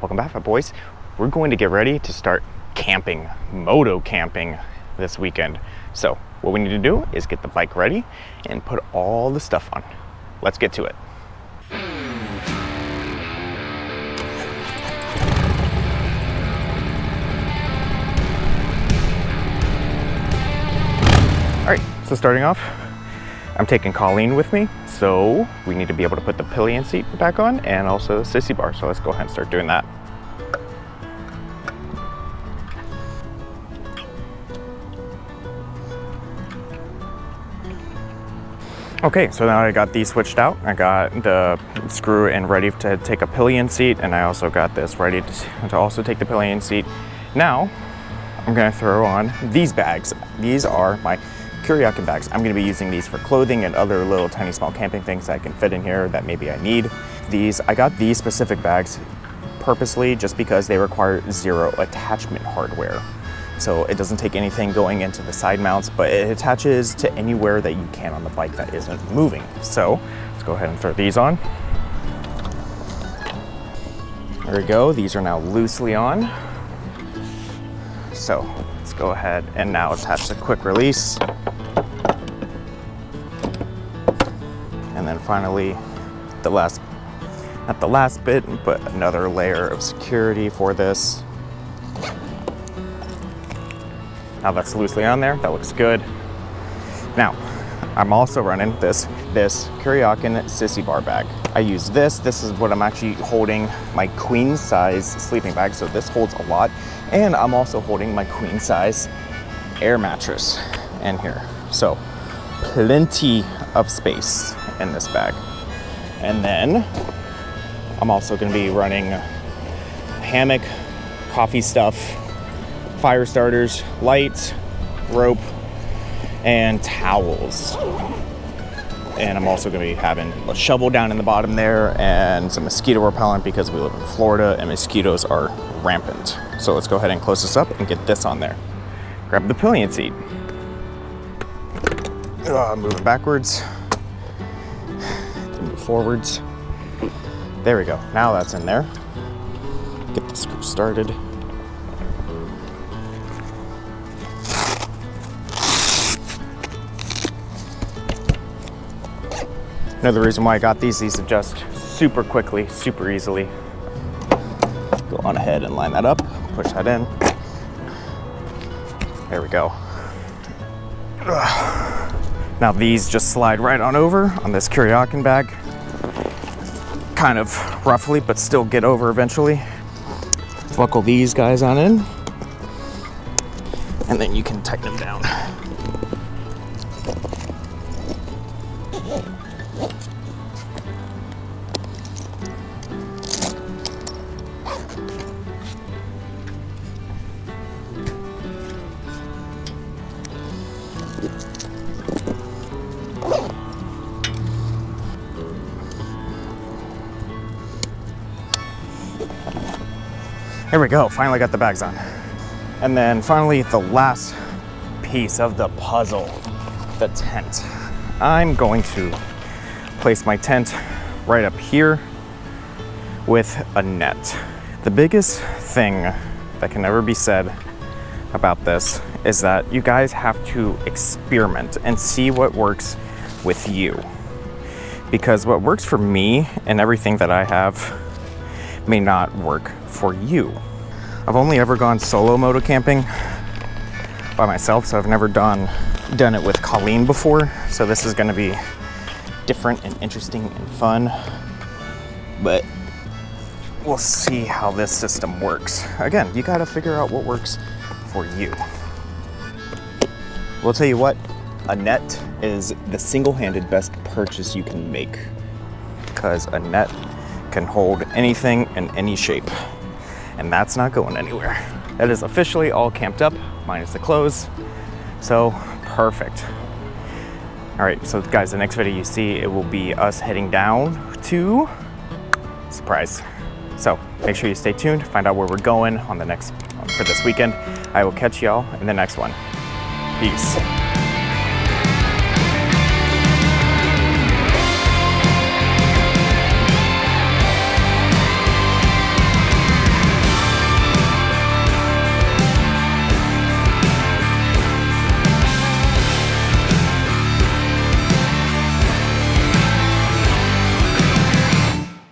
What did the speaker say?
Welcome back, boys. We're going to get ready to start camping, moto camping this weekend. So what we need to do is get the bike ready and put all the stuff on. Let's get to it. All right, so starting off, I'm taking Colleen with me, so we need to be able to put the pillion seat back on and also the sissy bar. So let's go ahead and start doing that. Okay, so now I got these switched out. I got the screw in ready to take a pillion seat, and I also got this ready to also take the pillion seat. Now, I'm gonna throw on these bags. These are my Kuryakyn bags. I'm gonna be using these for clothing and other little tiny small camping things that I can fit in here that maybe I need. I got these specific bags purposely just because they require zero attachment hardware. So it doesn't take anything going into the side mounts, but it attaches to anywhere that you can on the bike that isn't moving. So let's go ahead and throw these on. There we go, these are now loosely on. So let's go ahead and now attach the quick release. And then finally, not the last bit, but another layer of security for this. Now that's loosely on there, that looks good. Now, I'm also running this Kuryakyn sissy bar bag. I use this is what I'm actually holding my queen size sleeping bag, so this holds a lot. And I'm also holding my queen size air mattress in here. So plenty of space in this bag. And then I'm also gonna be running hammock, coffee stuff, fire starters, lights, rope, and towels. And I'm also gonna be having a shovel down in the bottom there and some mosquito repellent because we live in Florida and mosquitoes are rampant. So let's go ahead and close this up and get this on there. Grab the pillion seat. Move it backwards. Move forwards. There we go. Now that's in there. Get the screw started. Another reason why I got these adjust super quickly, super easily. Go on ahead and line that up, push that in. There we go. Now these just slide right on over on this Kuryakyn bag. Kind of roughly, but still get over eventually. Buckle these guys on in, and then you can tighten them down. There we go, finally got the bags on. And then finally, the last piece of the puzzle, the tent. I'm going to place my tent right up here with a net. The biggest thing that can never be said about this is that you guys have to experiment and see what works with you. Because what works for me and everything that I have may not work for you. I've only ever gone solo moto camping by myself, so I've never done it with Colleen before. So this is gonna be different and interesting and fun, but we'll see how this system works. Again, you gotta figure out what works for you. We'll tell you what, a net is the single-handed best purchase you can make because a net can hold anything in any shape, and that's not going anywhere. That is officially all camped up, minus the clothes, so perfect. All right, so guys, the next video you see, it will be us heading down to, surprise. So make sure you stay tuned, find out where we're going on for this weekend. I will catch y'all in the next one. Peace.